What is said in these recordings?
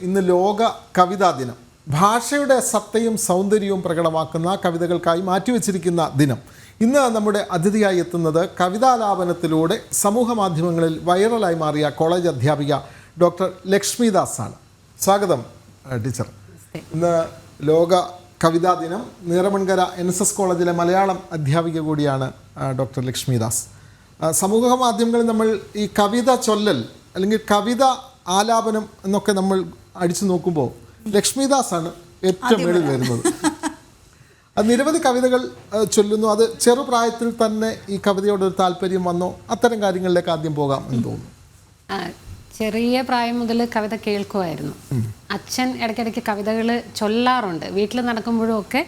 ഇന്ന് ലോക കവിതാ ദിനം. ഭാഷയുടെ സത്തയും സൗന്ദര്യവും പ്രകടമാക്കുന്ന കവിതകൾക്കായി മാറ്റിവെച്ചിരിക്കുന്ന ദിനം. ഇന്ന് നമ്മുടെ അതിഥിയായി എത്തുന്നത് കവിതാലാപനത്തിലൂടെ സമൂഹ മാധ്യമങ്ങളിൽ വൈറലായി മാറിയ കോളേജ് അധ്യാപിക ഡോക്ടർ ലക്ഷ്മിദാസ് ആണ്. സ്വാഗതം ടീച്ചർ. ഇന്ന് ലോക കവിതാ ദിനം. നീറമൺകര NSS കോളേജിലെ മലയാളം അധ്യാപിക കൂടിയാണ് ഡോക്ടർ ലക്ഷ്മിദാസ്. സമൂഹ മാധ്യമങ്ങളിൽ നമ്മൾ ഈ കവിത ചൊല്ലൽ അല്ലെങ്കിൽ കവിത ആലാപനം എന്നൊക്കെ നമ്മൾ അടിച്ചു നോക്കുമ്പോൾ ലക്ഷ്മിദാസാണ് ഏറ്റവും മേളിൽ വരുന്നത്. നിരവധി കവിതകൾ ചൊല്ലുന്നു. അത് ചെറുപ്രായത്തിൽ തന്നെ ഈ കവിതയോടൊരു താല്പര്യം വന്നോ? അത്തരം കാര്യങ്ങളിലേക്ക് ആദ്യം പോകാം എന്ന് തോന്നുന്നു. ചെറിയ പ്രായം മുതൽ കവിത കേൾക്കുമായിരുന്നു. അച്ഛൻ ഇടയ്ക്കിടയ്ക്ക് കവിതകൾ ചൊല്ലാറുണ്ട്. വീട്ടിൽ നടക്കുമ്പോഴും ഒക്കെ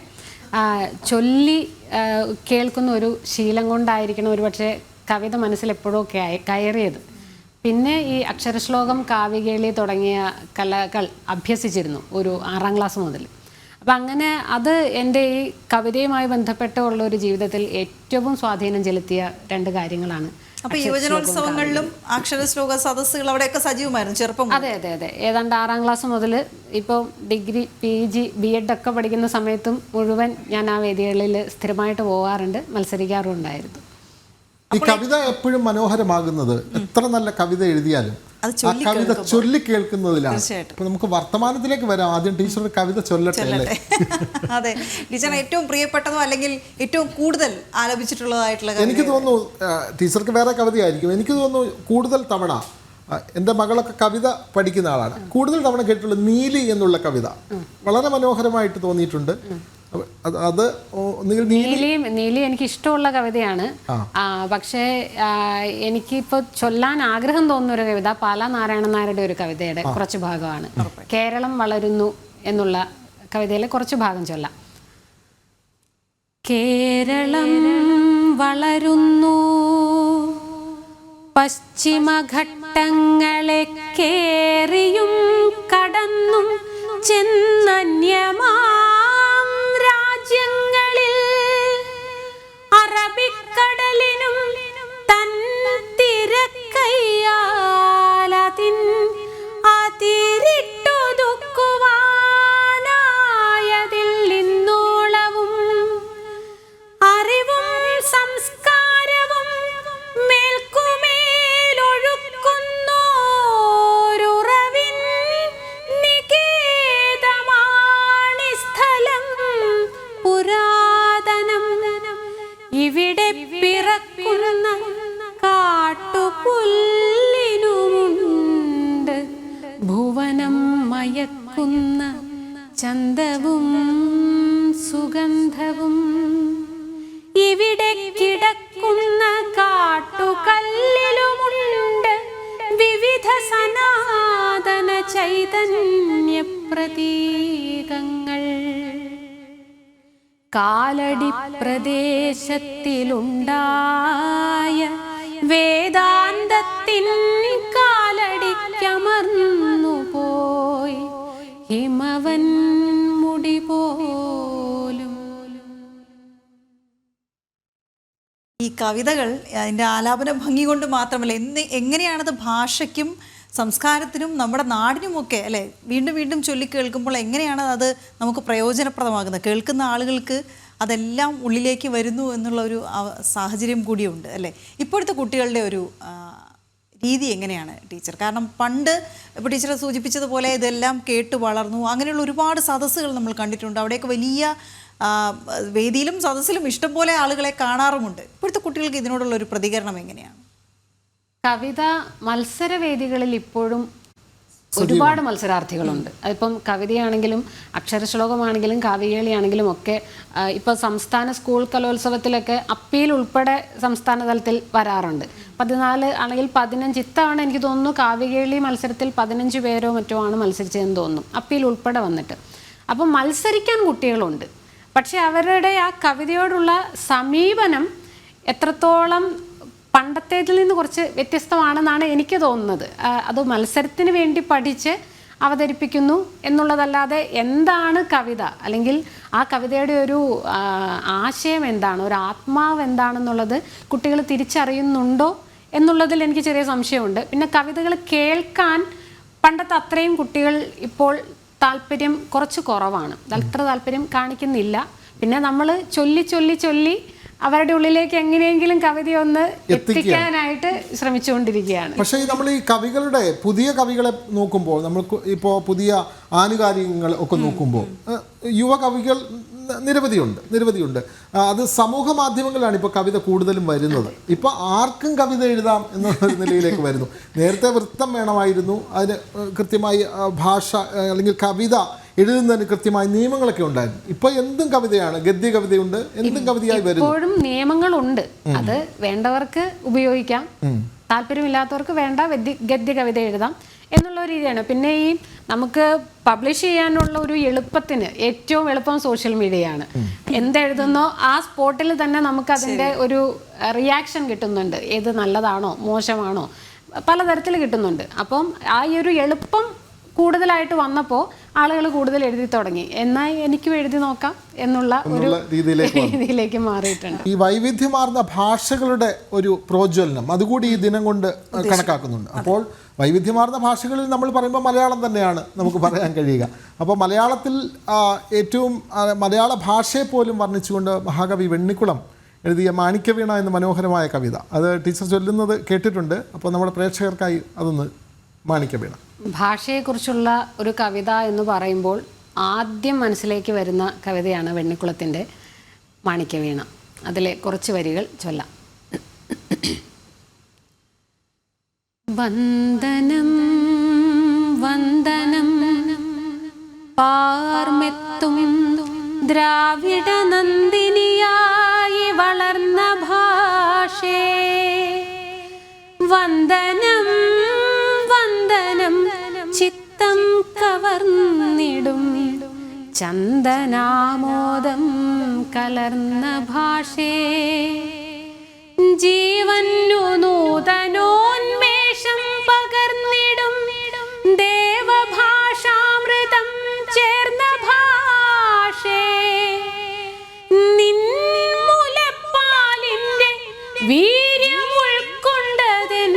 ചൊല്ലി കേൾക്കുന്ന ഒരു ശീലം കൊണ്ടായിരിക്കണം ഒരുപക്ഷെ കവിത മനസ്സിൽ എപ്പോഴൊക്കെ കയറിയത്. പിന്നെ ഈ അക്ഷരശ്ലോകം, കാവ്യകേളി തുടങ്ങിയ കലകൾ അഭ്യസിച്ചിരുന്നു ഒരു 6ാം ക്ലാസ് മുതൽ. അപ്പം അങ്ങനെ അത് എൻ്റെ ഈ കവിതയുമായി ബന്ധപ്പെട്ടുള്ള ഒരു ജീവിതത്തിൽ ഏറ്റവും സ്വാധീനം ചെലുത്തിയ 2 കാര്യങ്ങളാണ്. അപ്പോൾ യുവജനോത്സവങ്ങളിലും അക്ഷരശ്ലോക സദസ്സുകൾ അവിടെയൊക്കെ സജീവമായിരുന്നു ചെറുപ്പം. അതെ അതെ അതെ ഏതാണ്ട് 6ാം ക്ലാസ് മുതൽ ഇപ്പോൾ ഡിഗ്രി, PG, BEd ഒക്കെ പഠിക്കുന്ന സമയത്തും മുഴുവൻ ഞാൻ ആ വേദികളിൽ സ്ഥിരമായിട്ട് പോകാറുണ്ട്, മത്സരിക്കാറുണ്ടായിരുന്നു. ഈ കവിത എപ്പോഴും മനോഹരമാകുന്നത് എത്ര നല്ല കവിത എഴുതിയാലും ആ കവിത ചൊല്ലി കേൾക്കുന്നതിലാണ്. അപ്പൊ നമുക്ക് വർത്തമാനത്തിലേക്ക് വരാം. ആദ്യം ടീച്ചർ കവിത ചൊല്ലട്ടെ. അതെ, ടീച്ചർ ഏറ്റവും പ്രിയപ്പെട്ടതോ അല്ലെങ്കിൽ ഏറ്റവും കൂടുതൽ ആലപിച്ചിട്ടുള്ളതായിട്ടുള്ള എനിക്ക് തോന്നുന്നു ടീച്ചർക്ക് വേറെ കവിതയായിരിക്കും. എനിക്ക് തോന്നുന്നു കൂടുതൽ തവണ എൻ്റെ മകളൊക്കെ കവിത പഠിക്കുന്ന ആളാണ്. കൂടുതൽ തവണ കേട്ടിട്ടുള്ള നീലി എന്നുള്ള കവിത വളരെ മനോഹരമായിട്ട് തോന്നിയിട്ടുണ്ട്. അത് നീലി എനിക്ക് ഇഷ്ടമുള്ള കവിതയാണ്. പക്ഷേ എനിക്കിപ്പോൾ ചൊല്ലാൻ ആഗ്രഹം തോന്നുന്ന ഒരു കവിത പാലാ നാരായണൻ നായരുടെ ഒരു കവിതയുടെ കുറച്ച് ഭാഗമാണ്. കേരളം വളരുന്നു എന്നുള്ള കവിതയിലെ കുറച്ച് ഭാഗം ചൊല്ലാം. കേരളം വളരുന്നു, പശ്ചിമഘട്ടങ്ങളെ കേറിയും കടന്നും ചെന്നന്യമാ അറബിക്കടലിനും തൻ തിരക്കയ്യാലതിൻ അതിരിട്ടൊതുക്കുവാനായതിൽ ഇന്നോളവും അറിവും സംസ്കാരവും മേൽക്കുമേലൊഴുക്കുന്നോരുറവിൻ നികേതമാണി സ്ഥലം പുരാതനം. ഇവിടെ പിറക്കുന്ന കാട്ടുപുല്ലിനുമുണ്ട് ഭുവനം മയക്കുന്ന ചന്തവും സുഗന്ധവും. ഇവിടെ കിടക്കുന്ന കാട്ടുകല്ലിലുമുണ്ട് വിവിധ സനാതന ചൈതന്യ പ്രതീകങ്ങൾ. കാലടി പ്രദേശത്തിലുണ്ടായ വേദാന്തത്തിൻ കാലടിക്കമർന്നു പോയി ഹിമവൻ മുടി പോലും. ഈ കവിതകൾ അതിൻ്റെ ആലാപന ഭംഗി കൊണ്ട് മാത്രമല്ല, എങ്ങനെയാണത് ഭാഷയ്ക്കും സംസ്കാരത്തിനും നമ്മുടെ നാടിനുമൊക്കെ അല്ലേ വീണ്ടും വീണ്ടും ചൊല്ലിക്കേൾക്കുമ്പോൾ എങ്ങനെയാണ് അത് നമുക്ക് പ്രയോജനപ്രദമാകുന്നത്? കേൾക്കുന്ന ആളുകൾക്ക് അതെല്ലാം ഉള്ളിലേക്ക് വരുന്നു എന്നുള്ള ഒരു സാഹചര്യം കൂടിയുണ്ട് അല്ലേ. ഇപ്പോഴത്തെ കുട്ടികളുടെ ഒരു രീതി എങ്ങനെയാണ് ടീച്ചർ? കാരണം പണ്ട് ഇപ്പോൾ ടീച്ചർ സൂചിപ്പിച്ചതുപോലെ ഇതെല്ലാം കേട്ട് വളർന്നു, അങ്ങനെയുള്ള ഒരുപാട് സദസ്സുകൾ നമ്മൾ കണ്ടിട്ടുണ്ട്. അവിടെയൊക്കെ വലിയ വേദിയിലും സദസ്സിലും ഇഷ്ടംപോലെ ആളുകളെ കാണാറുമുണ്ട്. ഇപ്പോഴത്തെ കുട്ടികൾക്ക് ഇതിനോടുള്ള ഒരു പ്രതികരണം എങ്ങനെയാണ്? കവിത മത്സരവേദികളിൽ ഇപ്പോഴും ഒരുപാട് മത്സരാർത്ഥികളുണ്ട്. അതിപ്പം കവിതയാണെങ്കിലും അക്ഷരശ്ലോകമാണെങ്കിലും കാവ്യകേളിയാണെങ്കിലും ഒക്കെ ഇപ്പോൾ സംസ്ഥാന സ്കൂൾ കലോത്സവത്തിലൊക്കെ അപ്പീൽ ഉൾപ്പെടെ സംസ്ഥാന തലത്തിൽ വരാറുണ്ട്. 14 ആണെങ്കിൽ 15 ഇത്തവണ എനിക്ക് തോന്നുന്നു കാവ്യകേളി മത്സരത്തിൽ 15 പേരോ മറ്റോ ആണ് മത്സരിച്ചതെന്ന് തോന്നുന്നു, അപ്പീൽ ഉൾപ്പെടെ വന്നിട്ട്. അപ്പം മത്സരിക്കാൻ കുട്ടികളുണ്ട്. പക്ഷെ അവരുടെ ആ കവിതയോടുള്ള സമീപനം എത്രത്തോളം പണ്ടത്തേതിൽ നിന്ന് കുറച്ച് വ്യത്യസ്തമാണെന്നാണ് എനിക്ക് തോന്നുന്നത്. അത് മത്സരത്തിന് വേണ്ടി പഠിച്ച് അവതരിപ്പിക്കുന്നു എന്നുള്ളതല്ലാതെ എന്താണ് കവിത, അല്ലെങ്കിൽ ആ കവിതയുടെ ഒരു ആശയം എന്താണ്, ഒരു ആത്മാവ് എന്താണെന്നുള്ളത് കുട്ടികൾ തിരിച്ചറിയുന്നുണ്ടോ എന്നുള്ളതിൽ എനിക്ക് ചെറിയ സംശയമുണ്ട്. പിന്നെ കവിതകൾ കേൾക്കാൻ പണ്ടത്തെ അത്രയും കുട്ടികൾ ഇപ്പോൾ താല്പര്യം കുറച്ച് കുറവാണ്, അത്ര താല്പര്യം കാണിക്കുന്നില്ല. പിന്നെ നമ്മൾ ചൊല്ലി അവരുടെ ഉള്ളിലേക്ക് എങ്ങനെയെങ്കിലും കവിതയൊന്ന് എത്തിക്കാനായിട്ട് ശ്രമിച്ചുകൊണ്ടിരിക്കുകയാണ്. പക്ഷേ നമ്മൾ ഈ കവികളുടെ പുതിയ കവികളെ നോക്കുമ്പോൾ, നമുക്ക് ഇപ്പോൾ പുതിയ ആനുകാലികങ്ങൾ ഒക്കെ നോക്കുമ്പോൾ യുവ കവികൾ നിരവധിയുണ്ട്. അത് സമൂഹ മാധ്യമങ്ങളിലാണ് ഇപ്പോൾ കവിത കൂടുതലും വരുന്നത്. ഇപ്പോൾ ആർക്കും കവിത എഴുതാം എന്ന നിലയിലേക്ക് വരുന്നു. നേരത്തെ വൃത്തം വേണമായിരുന്നു, അതിന് കൃത്യമായി ഭാഷ അല്ലെങ്കിൽ കവിത എഴുതുന്നതിന് കൃത്യമായ നിയമങ്ങളൊക്കെ ഉണ്ടായിരുന്നു. ഇപ്പോൾ എന്തും കവിതയാണ്, ഗദ്യ കവിതയുണ്ട്, എന്തും കവിതയായി വരുന്നു. ഇപ്പോഴും നിയമങ്ങളുണ്ട്, അത് വേണ്ടവർക്ക് ഉപയോഗിക്കാം, താല്പര്യമില്ലാത്തവർക്ക് വേണ്ട ഗദ്യ കവിത എഴുതാം എന്നുള്ള ഒരു രീതിയാണ്. പിന്നെ ഈ നമുക്ക് പബ്ലിഷ് ചെയ്യാനുള്ള ഒരു എളുപ്പത്തിന് ഏറ്റവും എളുപ്പം സോഷ്യൽ മീഡിയയാണ്. എന്തെഴുതുന്നോ ആ സ്പോട്ടിൽ തന്നെ നമുക്ക് അതിൻ്റെ ഒരു റിയാക്ഷൻ കിട്ടുന്നുണ്ട്. ഏത് നല്ലതാണോ മോശമാണോ പലതരത്തിൽ കിട്ടുന്നുണ്ട്. അപ്പം ആ ഒരു എളുപ്പം കൂടുതലായിട്ട് വന്നപ്പോൾ ആളുകൾ കൂടുതൽ എഴുതി തുടങ്ങി. എന്നാൽ എനിക്കും എഴുതി നോക്കാം എന്നുള്ള ഒരു രീതിയിലേക്ക് മാറിയിട്ടുണ്ട്. ഈ വൈവിധ്യമാർന്ന ഭാഷകളുടെ ഒരു പ്രോജ്വലനം അതുകൂടി ഈ ദിനം കൊണ്ട് കണക്കാക്കുന്നുണ്ട്. അപ്പോൾ വൈവിധ്യമാർന്ന ഭാഷകളിൽ നമ്മൾ പറയുമ്പോൾ മലയാളം തന്നെയാണ് നമുക്ക് പറയാൻ കഴിയുക. അപ്പോൾ മലയാളത്തിൽ ഏറ്റവും മലയാള ഭാഷയെ പോലും വർണ്ണിച്ചുകൊണ്ട് മഹാകവി വെണ്ണിക്കുളം എഴുതിയ മാണിക്യവീണ എന്ന മനോഹരമായ കവിത, അത് ടീച്ചർ ചൊല്ലുന്നത് കേട്ടിട്ടുണ്ട്. അപ്പോൾ നമ്മുടെ പ്രേക്ഷകർക്കായി അതൊന്ന് മാണിക്യവീണ. ഭാഷയെക്കുറിച്ചുള്ള ഒരു കവിത എന്ന് പറയുമ്പോൾ ആദ്യം മനസ്സിലേക്ക് വരുന്ന കവിതയാണ് വെണ്ണിക്കുളത്തിൻ്റെ മാണിക്യവീണ. അതിലെ കുറച്ച് വരികൾ ചൊല്ലാം. വന്ദനം വന്ദനം പാർമെത്തും ദ്രാവിഡ നന്ദിനിയായി വളർന്ന ഭാഷേ, വന്ദനം വന്ദനം ചിത്തം കവർന്നിടും ചന്ദനാമോദം കലർന്ന ഭാഷേ, ജീവന്നു നൂതനോന്മേഷം പകർന്നിടും ദേവഭാഷാമൃതം ചേർന്ന ഭാഷേ, നിൻ മുലപ്പാലിന്റെ വീര്യം ഉൾക്കൊണ്ടതെൻ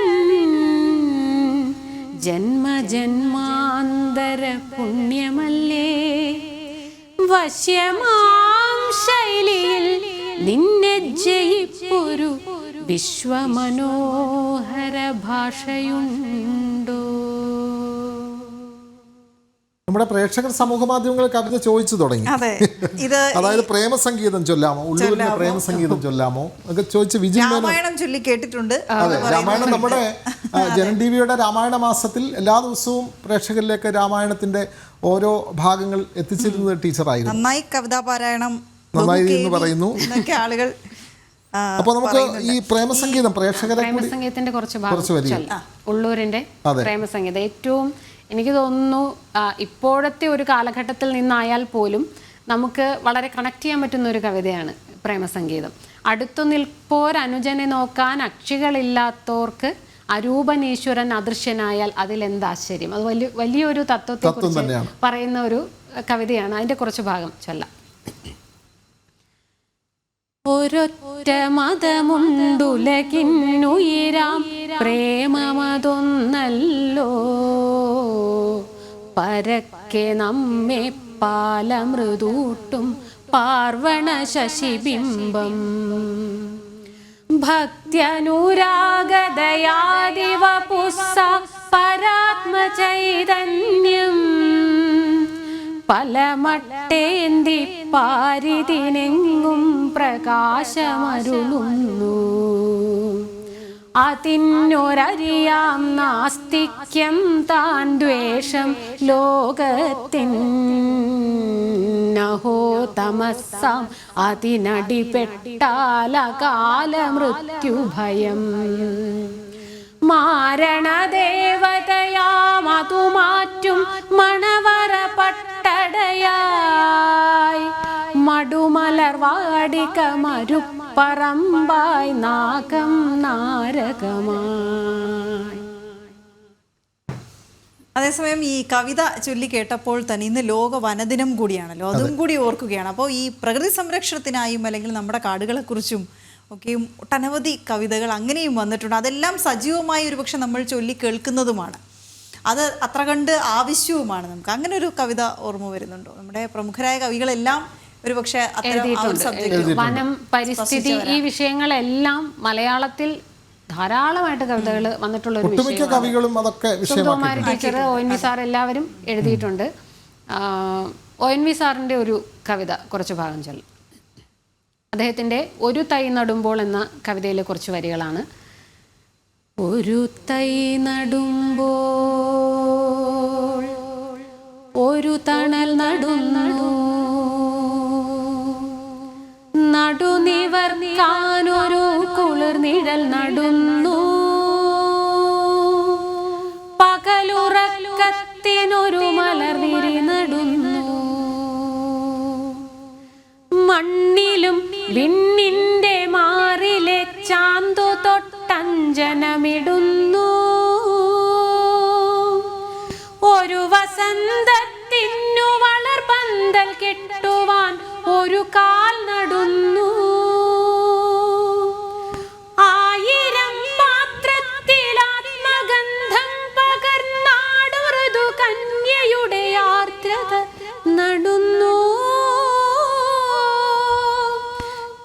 ജന്മജന്മാന്തര പുണ്യമല്ലേ, വശ്യമാം ശൈലിയിൽ നിന്നെ ജയിപ്പൊരു വിശ്വമനോഹര ഭാഷയുണ്ടോ. നമ്മുടെ പ്രേക്ഷകർ സമൂഹ മാധ്യമങ്ങളിൽ കവിത ചോദിച്ചു തുടങ്ങി. അതായത് പ്രേമസംഗീതം ചൊല്ലാമോ, ഉള്ളൂരിന്റെ പ്രേമസംഗീതം ചൊല്ലാമോ ഒക്കെ ചോദിച്ച് രാമായണം ചൊല്ലി കേട്ടിട്ടുണ്ട്. അതെ, രാമായണം നമ്മുടെ ജനൻ ടി വിയുടെ രാമായണ മാസത്തിൽ എല്ലാ ദിവസവും പ്രേക്ഷകരിലേക്ക് രാമായണത്തിന്റെ ഓരോ ഭാഗങ്ങൾ എത്തിച്ചിരുന്നത് ടീച്ചറായിരുന്നു. നന്നായി കവിതാ പാരായണം നന്നായി എന്ന് പറയുന്നു ആളുകൾ. അപ്പോൾ നമുക്ക് ഈ പ്രേമസംഗീതം പ്രേമസംഗീതത്തിന്റെ കുറച്ച് ഉള്ളൂരിന്റെ പ്രേമസംഗീതം ഏറ്റവും എനിക്ക് തോന്നുന്നു ഇപ്പോഴത്തെ ഒരു കാലഘട്ടത്തിൽ നിന്നായാൽ പോലും നമുക്ക് വളരെ കണക്ട് ചെയ്യാൻ പറ്റുന്ന ഒരു കവിതയാണ് പ്രേമസംഗീതം. അടുത്തു നിൽപ്പോരനുജനെ നോക്കാൻ അക്ഷികളില്ലാത്തോർക്ക് അരൂപനീശ്വരൻ അദൃശ്യനായാൽ അതിലെന്താശ്ചര്യം. അത് വലിയൊരു തത്വത്തെക്കുറിച്ച് പറയുന്ന ഒരു കവിതയാണ്. അതിന്റെ കുറച്ച് ഭാഗം ചൊല്ലാം. ഒരൊറ്റ മതമുണ്ടുലകിന്നുയിരാം പ്രേമമതൊന്നല്ലോ, പരക്കെ നമ്മെ പാലമൃദൂട്ടും പാർവണ ശശിബിംബം, ഭക്ത്യനുരാഗദയാദിവപുസ്സ പരാത്മചൈതന്യം, പലമട്ടേന്തി പാരിതിനെങ്ങും പ്രകാശമരുളുന്നു, അതിനൊരറിയാം നാസ്തിക്യം താൻ ദ്വേഷം ലോകത്തിൻ, നഹോ തമസ്സാം അതിനടിപ്പെട്ടാലകാല മൃത്യുഭയം, മാരണദേവതയാമതു മാറ്റും മണവറ പട്ടടയായി, മടുമലർവാടിക മരുപ്പറമ്പായി നാഗം നാരകമായി. അതേസമയം ഈ കവിത ചൊല്ലി കേട്ടപ്പോൾ തന്നെ ഇന്ന് ലോക വനദിനം കൂടിയാണല്ലോ, അതും കൂടി ഓർക്കുകയാണ്. അപ്പോൾ ഈ പ്രകൃതി സംരക്ഷണത്തിനായും അല്ലെങ്കിൽ നമ്മുടെ കാടുകളെക്കുറിച്ചും ഒക്കെയും ഒട്ടനവധി കവിതകൾ അങ്ങനെയും വന്നിട്ടുണ്ട്. അതെല്ലാം സജീവമായി ഒരുപക്ഷെ നമ്മൾ ചൊല്ലി കേൾക്കുന്നതുമാണ്. അത് അത്ര കണ്ട് ആവശ്യവുമാണ് നമുക്ക്. അങ്ങനെ ഒരു കവിത ഓർമ്മ വരുന്നുണ്ടോ? നമ്മുടെ പ്രമുഖരായ കവികളെല്ലാം ഒരു പക്ഷേ വനം, പരിസ്ഥിതി, ഈ വിഷയങ്ങളെല്ലാം മലയാളത്തിൽ ധാരാളമായിട്ട് കവിതകൾ വന്നിട്ടുള്ള ഒരു വിഷയമാണ്. കവികളും അതൊക്കെ സുഗതകുമാരി ടീച്ചർ, ONV സാർ എല്ലാവരും എഴുതിയിട്ടുണ്ട്. ONV സാറിൻ്റെ ഒരു കവിത കുറച്ച് ഭാഗം ചൊല്ലും. അദ്ദേഹത്തിൻ്റെ ഒരു തൈ നടുമ്പോൾ എന്ന കവിതയിലെ കുറച്ച് വരികളാണ്. ഒരു തൈ നടുമ്പോൾ ഒരു തണൽ നടുന്നു, നടുനിവർക്കാനൊരു കുളിർനിഴൽ നടുന്നു, പകലുറക്കത്തിനൊരു മലർവിരി നടുന്നു, മണ്ണിലും വിണ്ണിന്റെ മാറിലെ ചാന്തു തൊട്ടഞ്ജനമിടുന്നു, ഒരു വസന്തത്തിനു വളർപന്തൽ കെട്ടുവാൻ ഒരു കാൽ നടുന്നു, ആയിരം പാത്രത്തിൽ ആത്മഗന്ധം പകർന്നാടുറുതു കന്യയുടെ ആർദ്രത നടുന്നു,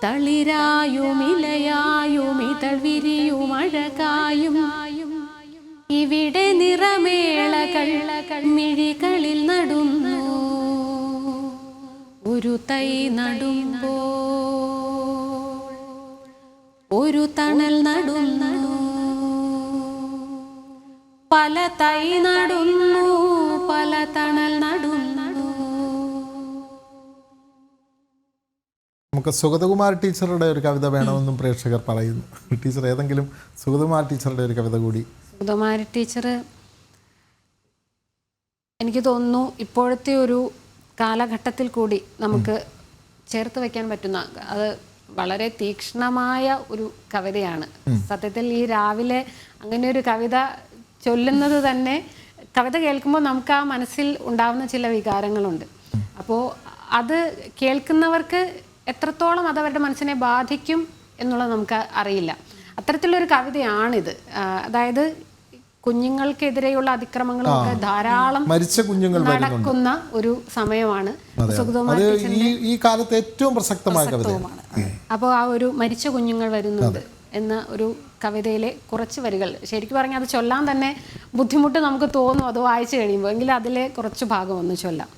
തളിരായും ഇലയായും ഇതൾ വിരിയും അഴകായും ഇവിടെ നിറമേളകൾ മിഴികളിൽ നടുന്നു, ഒരു തൈ നടുമ്പോൾ ഒരു തണൽ നടുന്നു, പല തൈ നടുന്നു, പല തണൽ നടുന്നു. നമുക്ക് സുഗതകുമാരി ടീച്ചറുടെ ഒരു കവിത വേണമെന്നും പ്രേക്ഷകർ പറയുന്നു. ടീച്ചർ ഏതെങ്കിലും സുഗതകുമാരി ടീച്ചറുടെ ഒരു കവിത കൂടി. സുഗതകുമാരി ടീച്ചർ എനിക്ക് തോന്നുന്നു ഇപ്പോഴത്തെ ഒരു കാലഘട്ടത്തിൽ കൂടി നമുക്ക് ചേർത്ത് വയ്ക്കാൻ പറ്റുന്ന, അത് വളരെ തീക്ഷ്ണമായ ഒരു കവിതയാണ്. സത്യത്തിൽ ഈ രാവിലെ അങ്ങനെ ഒരു കവിത ചൊല്ലുന്നത് തന്നെ, കവിത കേൾക്കുമ്പോൾ നമുക്ക് ആ മനസ്സിൽ ഉണ്ടാവുന്ന ചില വികാരങ്ങളുണ്ട്. അപ്പോൾ അത് കേൾക്കുന്നവർക്ക് എത്രത്തോളം അത് അവരുടെ മനസ്സിനെ ബാധിക്കും എന്നുള്ളത് നമുക്ക് അറിയില്ല. അത്തരത്തിലൊരു കവിതയാണിത്. അതായത് കുഞ്ഞുങ്ങൾക്കെതിരെയുള്ള അതിക്രമങ്ങളും ഒക്കെ ധാരാളം മരിച്ച കുഞ്ഞുങ്ങൾ നടക്കുന്ന ഒരു സമയമാണ്. ഈ കാലത്ത് ഏറ്റവും പ്രസക്തമായ കവിതയാണ്. അപ്പോൾ ആ ഒരു മരിച്ച കുഞ്ഞുങ്ങൾ വരുന്നുണ്ട് എന്ന ഒരു കവിതയിലെ കുറച്ച് വരികൾ ശരിക്കും പറഞ്ഞാൽ അത് ചൊല്ലാൻ തന്നെ ബുദ്ധിമുട്ട് നമുക്ക് തോന്നും അത് വായിച്ചു കഴിയുമ്പോൾ. എങ്കിലും അതിലെ കുറച്ച് ഭാഗം ഒന്ന് ചൊല്ലാം.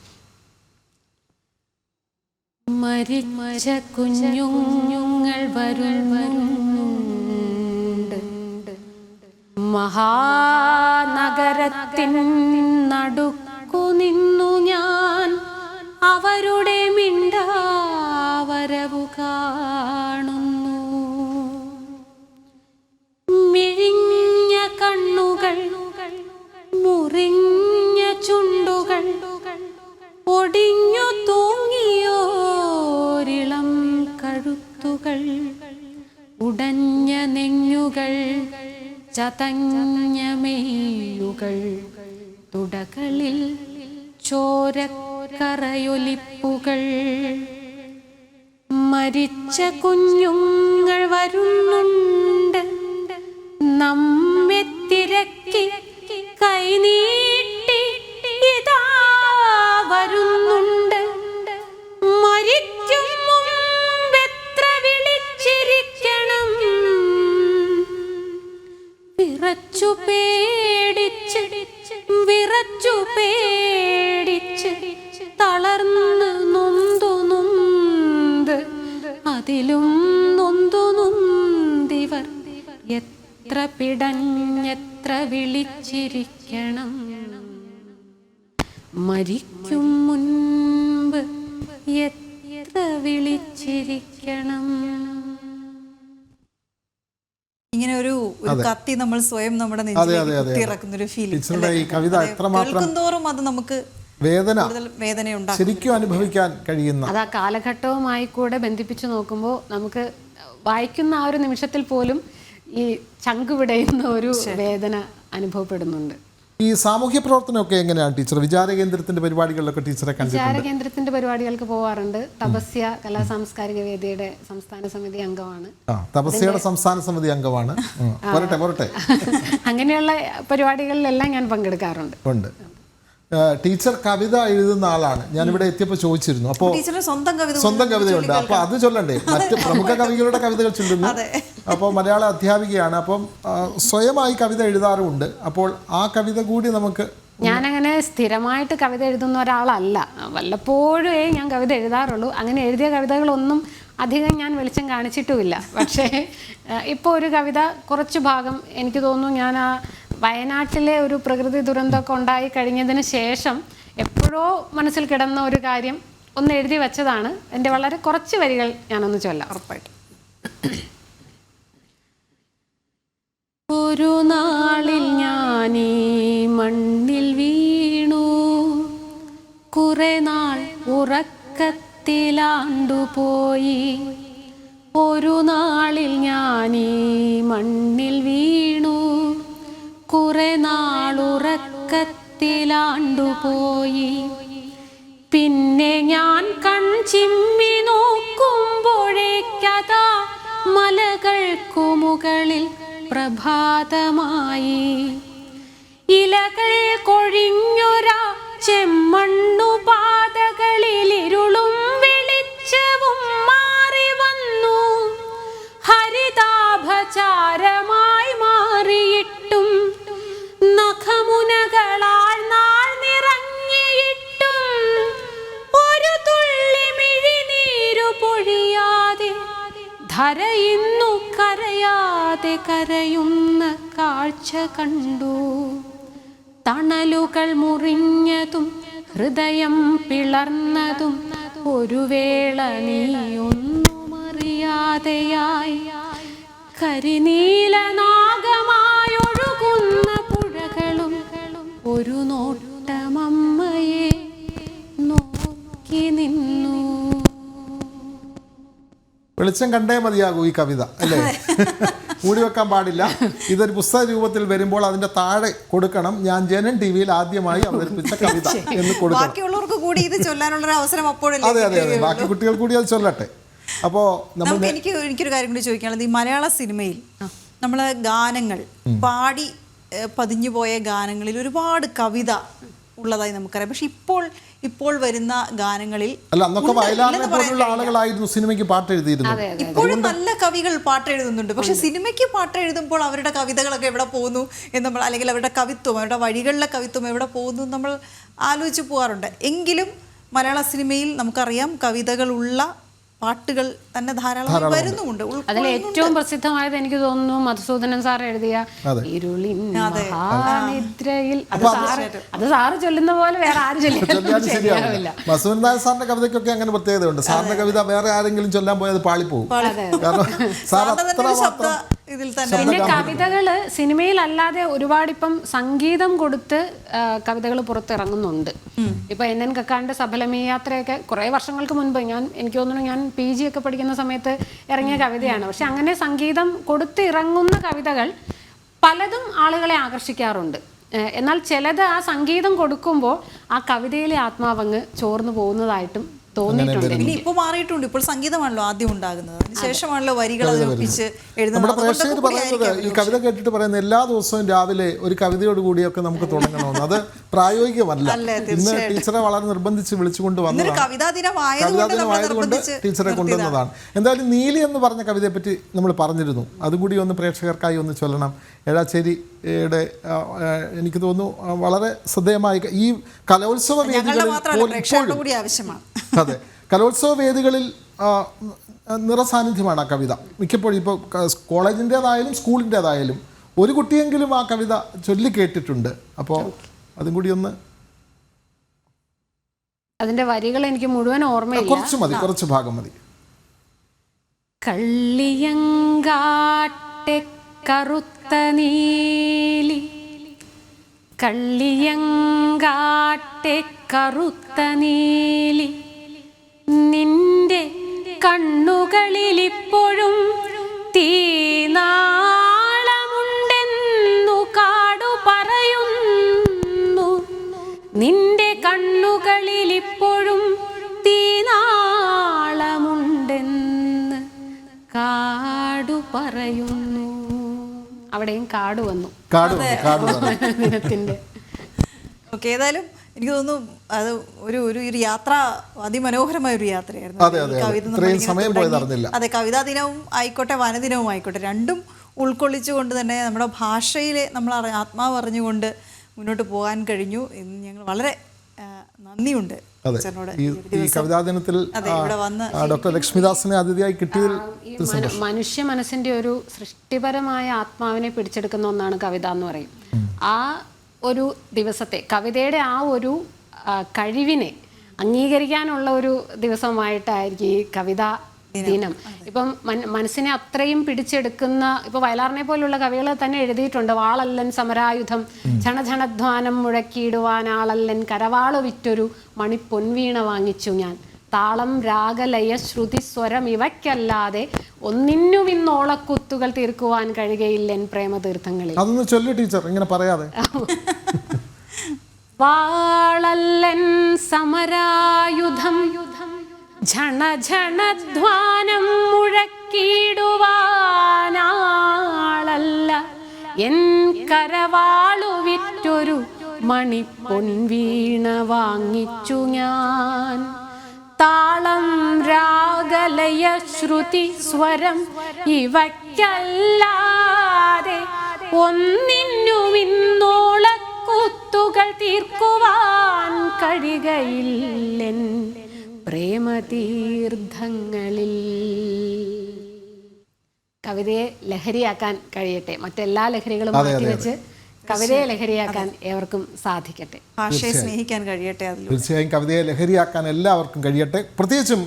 മരിച്ച കുഞ്ഞുങ്ങൾ വരുന്നുണ്ട്, മഹാനഗരത്തിൻ നടുക്കു നിന്നു ഞാൻ അവരുടെ മിണ്ടാവരവു കാണുന്നു, മിഴിഞ്ഞ കണ്ണുകൾ, മുറിഞ്ഞ ചുണ്ടുകൾ, ഒടിഞ്ഞു തൂങ്ങിയോരിളം കഴുത്തുകൾ, ഉടഞ്ഞ നെഞ്ഞുകൾ, ചതഞ്ഞ മെയ്യുകൾ, തുടകളിൽ ചോരക്കറയൊലിപ്പുകൾ, മരിച്ച കുഞ്ഞുങ്ങൾ വരുന്നുണ്ട്, നമ്മെ തിരക്കി കൈനീട്ടി ഇതാ വരുന്നുണ്ട്, മരിക്കും മുമ്പെത്ര വിളിച്ചിരിക്കണം, വിറച്ചു പേടിച്ച് വിറച്ചു പേടിച്ച് തളർന്ന് നൊന്തു നൊന്ത് അതിലും നൊന്തു നൊന്തിവർ എത്ര പിടഞ്ഞെത്ര വിളിച്ചിരിക്കണം, മരിക്കും മുൻപ് എത്ര വിളിച്ചിരിക്കണം. ഇങ്ങനെ ഒരു കത്തി നമ്മൾ സ്വയം നമ്മുടെ നെഞ്ചിലേക്ക് കുത്തിയിറക്കുന്ന ഒരു ഫീലിംഗ്. ഈ കവിത കേൾക്കുന്തോറും അത് നമുക്ക് വേദനയുണ്ടാകും, ശരിക്കും അനുഭവിക്കാൻ കഴിയുന്ന. അത് ആ കാലഘട്ടവുമായി കൂടെ ബന്ധിപ്പിച്ച് നോക്കുമ്പോൾ നമുക്ക് വായിക്കുന്ന ആ ഒരു നിമിഷത്തിൽ പോലും ഈ ചങ്ക് വിടയുന്ന ഒരു വേദന അനുഭവപ്പെടുന്നുണ്ട്. ഈ സാമൂഹ്യ പ്രവർത്തനമൊക്കെ എങ്ങനെയാണ് ടീച്ചർ? വിചാര കേന്ദ്രത്തിന്റെ പരിപാടികളിലൊക്കെ ടീച്ചറെ കണ്ടിട്ടുണ്ട്? വിചാര കേന്ദ്രത്തിന്റെ പരിപാടികൾക്ക് പോവാറുണ്ട്. തപസ്യ കലാ സാംസ്കാരിക വേദിയുടെ സംസ്ഥാന സമിതി അംഗമാണ്. തപസ്യയുടെ സംസ്ഥാന സമിതി അംഗമാണ്. പോരട്ടെ. അങ്ങനെയുള്ള പരിപാടികളിലെല്ലാം ഞാൻ പങ്കെടുക്കാറുണ്ട്. ഉണ്ട്. ടീച്ചർ കവിത എഴുതുന്ന ആളാണ്. ഞാനിവിടെ എത്തിയപ്പോൾ ചോദിച്ചിരുന്നു. അപ്പോൾ സ്വന്തം കവിതയുണ്ട്. അപ്പോൾ അത് ചൊല്ലണ്ടേ? മറ്റ് പ്രമുഖ കവികളുടെ കവിതകൾ ചൊല്ലുന്നു. അപ്പോൾ മലയാള അധ്യാപികയാണ്. അപ്പം സ്വയമായി കവിത എഴുതാറുമുണ്ട്. അപ്പോൾ ആ കവിത കൂടി നമുക്ക്. ഞാനങ്ങനെ സ്ഥിരമായിട്ട് കവിത എഴുതുന്ന ഒരാളല്ല. വല്ലപ്പോഴേ ഞാൻ കവിത എഴുതാറുള്ളൂ. അങ്ങനെ എഴുതിയ കവിതകളൊന്നും അധികം ഞാൻ വെളിച്ചം കാണിച്ചിട്ടുമില്ല. പക്ഷേ ഇപ്പോൾ ഒരു കവിത കുറച്ച് ഭാഗം എനിക്ക് തോന്നുന്നു ഞാൻ ആ വയനാട്ടിലെ ഒരു പ്രകൃതി ദുരന്തമൊക്കെ ഉണ്ടായി കഴിഞ്ഞതിന് ശേഷം എപ്പോഴോ മനസ്സിൽ കിടന്ന ഒരു കാര്യം ഒന്ന് എഴുതി വെച്ചതാണ്. എൻ്റെ വളരെ കുറച്ച് വരികൾ ഞാനൊന്ന് ചൊല്ലാം. ഉറപ്പായിട്ട്. ഒരു നാളിൽ ഞാനീ മണ്ണിൽ വീണു, കുറെ നാൾ ഉറക്കത്തിലാണ്ടുപോയി. ഒരു നാളിൽ ഞാനീ മണ്ണിൽ വീണു, കുറെ നാളുറക്കത്തിലാണ്ടുപോയി. പിന്നെ ഞാൻ കൺചിമ്മി നോക്കുമ്പോഴേക്കതാ മലകൾക്കു മുകളിൽ പ്രഭാതമായി. ഇലകൾ കൊഴിഞ്ഞൊരാ ചെമ്മണ്ണു പാതകളിൽ ഇരുളും വെളിച്ചവും മാറി വന്നു. ഹരിതാഭചാരമായി മാറിയിട്ടും നഖമുനകളാൽ നാൾ നിറഞ്ഞിട്ടും ഒരു തുള്ളി മിഴിനീരു പൊഴിയാതെ ധര ഇന്നു കരയാതെ കരയുന്ന കാഴ്ച കണ്ടു. തണലുകൾ മുറിഞ്ഞതും ഹൃദയം പിളർന്നതും ഒരു വേള നീയൊന്നും അറിയാതെയായി. കരിനീലനാഗമായൊഴുകുന്ന പുഴകളും ഒരു നോട്ടമമ്മയെ നോക്കി നിന്നു. വെളിച്ചം കണ്ടേ മതിയാകൂ ഈ കവിത, അല്ലേ? മൂടി വെക്കാൻ പാടില്ല. ഇതൊരു പുസ്തക രൂപത്തിൽ വരുമ്പോൾ അതിന്റെ താഴെ കൊടുക്കണം, ഞാൻ ജനൻ ടി വിയിൽ ആദ്യമായി അവതരിപ്പിച്ച കവിത എന്ന് കൊടുക്കണം. ബാക്കിയുള്ളവർക്ക് കൂടി ഇത് ചൊല്ലാനുള്ള അവസരം അപ്പോഴല്ലേ? അതെ, ബാക്കി കുട്ടികൾ കൂടി അത് ചൊല്ലട്ടെ. അപ്പോൾ എനിക്കൊരു കാര്യം കൂടി ചോദിക്കാനുള്ളത്, ഈ മലയാള സിനിമയിൽ നമ്മൾ ഗാനങ്ങൾ പാടി പതിഞ്ഞുപോയ ഗാനങ്ങളിൽ ഒരുപാട് കവിത ഉള്ളതായി നമുക്കറിയാം. പക്ഷെ ഇപ്പോൾ വരുന്ന ഗാനങ്ങളിൽ അന്നൊക്കെ വയലാറിനെ പോലുള്ള ആളുകളായിരുന്നു സിനിമയ്ക്ക് പാട്ട് എഴുതിയിരുന്നത്. ഇപ്പോഴും നല്ല കവികൾ പാട്ട് എഴുതുന്നുണ്ട്. പക്ഷെ സിനിമയ്ക്ക് പാട്ട് എഴുതുമ്പോൾ അവരുടെ കവിതകളൊക്കെ എവിടെ പോകുന്നു എന്ന് നമ്മൾ, അല്ലെങ്കിൽ അവരുടെ കവിത്വം, അവരുടെ വഴികളിലെ കവിത്വം എവിടെ പോകുന്നു നമ്മൾ ആലോചിച്ച് പോകാറുണ്ട്. എങ്കിലും മലയാള സിനിമയിൽ നമുക്കറിയാം കവിതകളുള്ള പാട്ടുകൾ തന്നെ ധാരാളം വരുന്നുമുണ്ട്. അതിൽ ഏറ്റവും പ്രസിദ്ധമായത് എനിക്ക് തോന്നുന്നു മധുസൂദനൻ സാർ എഴുതിയ ഇരുളിൻ മഹാനിദ്രയിൽ. അത് സാറ് ചൊല്ലുന്ന പോലെ വേറെ ആരും ചൊല്ലില്ല. മധുസൂദനൻ സാറിന്റെ കവിതയ്ക്കൊക്കെ അങ്ങനെ പ്രത്യേകതയുണ്ട്. സാറിന്റെ കവിത വേറെ ആരെങ്കിലും ചൊല്ലാൻ പോയത് പാളിപ്പോകും. കാരണം സാർ അത്രമാത്രം. പിന്നെ കവിതകള് സിനിമയിലല്ലാതെ ഒരുപാട് ഇപ്പം സംഗീതം കൊടുത്ത് കവിതകൾ പുറത്തിറങ്ങുന്നുണ്ട്. ഇപ്പൊ NN കക്കാന്റെ സഫലമീ യാത്രയൊക്കെ കുറെ വർഷങ്ങൾക്ക് മുൻപ് എനിക്ക് തോന്നുന്നു ഞാൻ PG ഒക്കെ പഠിക്കുന്ന സമയത്ത് ഇറങ്ങിയ കവിതയാണ്. പക്ഷെ അങ്ങനെ സംഗീതം കൊടുത്ത് ഇറങ്ങുന്ന കവിതകൾ പലതും ആളുകളെ ആകർഷിക്കാറുണ്ട്. എന്നാൽ ചിലത് ആ സംഗീതം കൊടുക്കുമ്പോൾ ആ കവിതയിലെ ആത്മാവങ്ങ് ചോർന്നു പോകുന്നതായിട്ടും തോന്നിയിട്ടുണ്ട്. പിന്നെ ഇപ്പോൾ മാറിയിട്ടുണ്ട്. ഇപ്പോൾ സംഗീതമാണല്ലോ ആദ്യം ഉണ്ടാകുന്നത്, അതിനുശേഷമാണല്ലോ വരികൾ ഒപ്പിച്ച് എഴുതുന്നത്. നമ്മുടെ പ്രേക്ഷകർ പറയുന്നത്, ഈ കവിത കേട്ടിട്ട് പറയുന്നത് എല്ലാ ദിവസവും രാവിലെ ഒരു കവിതയോട് കൂടിയൊക്കെ നമുക്ക് തുടങ്ങണമെന്ന്. അത് പ്രായോഗികമല്ല. ഇന്ന് ടീച്ചറെ വളരെ നിർബന്ധിച്ച് വിളിച്ചുകൊണ്ട് വന്നതാണ്. കവിതാ ദിനമായതുകൊണ്ട് ടീച്ചറെ കൊണ്ടുവന്നതാണ്. എന്തായാലും നീലി എന്ന് പറഞ്ഞ കവിതയെ പറ്റി നമ്മൾ പറഞ്ഞിരുന്നു. അതും കൂടി ഒന്ന് പ്രേക്ഷകർക്കായി ഒന്ന് ചൊല്ലണം. ഏഴാച്ചേരിയുടെ എനിക്ക് തോന്നുന്നു വളരെ ശ്രദ്ധേയമായ ഈ കലോത്സവ വേദികളിൽ, അതെ, കലോത്സവ വേദികളിൽ നിറസാന്നിധ്യമാണ് ആ കവിത മിക്കപ്പോഴും. ഇപ്പോൾ കോളേജിൻ്റേതായാലും സ്കൂളിൻ്റേതായാലും ഒരു കുട്ടിയെങ്കിലും ആ കവിത ചൊല്ലി കേട്ടിട്ടുണ്ട്. അപ്പോൾ അതും കൂടി ഒന്ന്. അതിന്റെ വരികൾ എനിക്ക് മുഴുവൻ ഓർമ്മയില്ല, കുറച്ച് ഭാഗം മതി. കള്ളിയങ്കാട്ടെ കറുത്ത നീലി, കള്ളിയങ്കാട്ടെ കറുത്ത നീലി, നിന്റെ കണ്ണുകളിലിപ്പോഴും തീനാളമുണ്ടെന്നു കാടു പറയുന്നു. ഇപ്പോഴും തീനാളമുണ്ടെന്ന് കാടു പറയുന്നു. അവിടെയും കാട് വന്നു ദിനത്തിന്റെ. ഓക്കെ, ഏതായാലും എനിക്ക് തോന്നുന്നു അത് ഒരു യാത്ര അതിമനോഹരമായ ഒരു യാത്രയായിരുന്നു. അതെ, കവിതാ ദിനവും ആയിക്കോട്ടെ വനദിനവും ആയിക്കോട്ടെ, രണ്ടും ഉൾക്കൊള്ളിച്ചുകൊണ്ട് തന്നെ നമ്മുടെ ഭാഷയിലെ നമ്മൾ ആത്മാവ് അറിഞ്ഞുകൊണ്ട് മുന്നോട്ട് പോകാൻ കഴിഞ്ഞു. ഇന്ന് ഞങ്ങൾ വളരെ നന്ദിയുണ്ട് ഈ കവിതാ ദിനത്തിൽ ഡോക്ടർ ലക്ഷ്മിദാസിനെ അതിഥിയായി കിട്ടിയതിൽ. മനുഷ്യ മനസ്സിന്റെ ഒരു സൃഷ്ടിപരമായ ആത്മാവിനെ പിടിച്ചെടുക്കുന്ന ഒന്നാണ് കവിത എന്ന് പറയും. ആ ഒരു ദിവസത്തെ കവിതയുടെ ആ ഒരു കഴിവിനെ അംഗീകരിക്കാനുള്ള ഒരു ദിവസമായിട്ടായിരിക്കും ഈ കവിതാ ദിനം. ഇപ്പം മനസ്സിനെ അത്രയും പിടിച്ചെടുക്കുന്ന, ഇപ്പൊ വയലാറിനെ പോലുള്ള കവികൾ തന്നെ എഴുതിയിട്ടുണ്ട്. വാളല്ലൻ സമരായുധം ഝണഝണധ്വാനം മുഴക്കിയിടുവാൻ ആളല്ലൻ കരവാളു വിറ്റൊരു മണിപ്പൊൻവീണ വാങ്ങിച്ചു ഞാൻ. താളം രാഗലയ ശ്രുതി സ്വരം ഇവയ്ക്കല്ലാതെ ഒന്നിനും ഇന്നോളക്കുത്തുകൾ തീർക്കുവാൻ കഴിയുകയില്ലൻ പ്രേമതീർത്ഥങ്ങളിൽ. അതൊന്ന് ചൊല്ലു ടീച്ചർ, ഇങ്ങനെ പറയാതെ. വാളല്ലൻ സമരായുധം ഝണഝണധ്വാനം മുഴക്കിയിടുവാനാളല്ല എൻ കരവാളു വിറ്റൊരു മണിപ്പൊൻവീണ വാങ്ങിച്ചു ഞാൻ. താളം രാഗലയ ശ്രുതി സ്വരം ഇവയ്ക്കല്ലാതെ ഒന്നിനുമിന്നോളക്കുത്തുകൾ തീർക്കുവാൻ കഴിയുകയില്ലെൻ പ്രേമതീർത്ഥങ്ങളിൽ. കവിതയെ ലഹരിയാക്കാൻ കഴിയട്ടെ, മറ്റെല്ലാ ലഹരികളും മാറ്റിവെച്ച് കവിതയെ ലഹരിയാക്കാൻ ഏവർക്കും സാധിക്കട്ടെ. ഭാഷയെ സ്നേഹിക്കാൻ കഴിയട്ടെ. തീർച്ചയായും കവിതയെ ലഹരിയാക്കാൻ എല്ലാവർക്കും കഴിയട്ടെ. പ്രത്യേകിച്ചും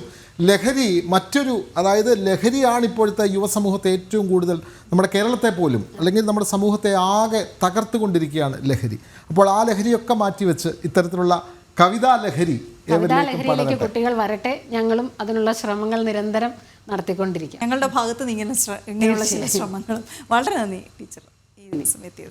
ലഹരി മറ്റൊരു, അതായത് ലഹരിയാണ് ഇപ്പോഴത്തെ യുവസമൂഹത്തെ ഏറ്റവും കൂടുതൽ, നമ്മുടെ കേരളത്തെ പോലും അല്ലെങ്കിൽ നമ്മുടെ സമൂഹത്തെ ആകെ തകർത്തുകൊണ്ടിരിക്കുകയാണ് ലഹരി. അപ്പോൾ ആ ലഹരിയൊക്കെ മാറ്റിവെച്ച് ഇത്തരത്തിലുള്ള കവിതാ ലഹരിയിലേക്ക് കുട്ടികൾ വരട്ടെ. ഞങ്ങളും അതിനുള്ള ശ്രമങ്ങൾ നിരന്തരം നടത്തിക്കൊണ്ടിരിക്കും. ഞങ്ങളുടെ ഭാഗത്ത് നിന്ന് ഇങ്ങനെയുള്ള ചില ശ്രമങ്ങളും. വളരെ നന്ദി ടീച്ചർ ഈ സമയത്ത്.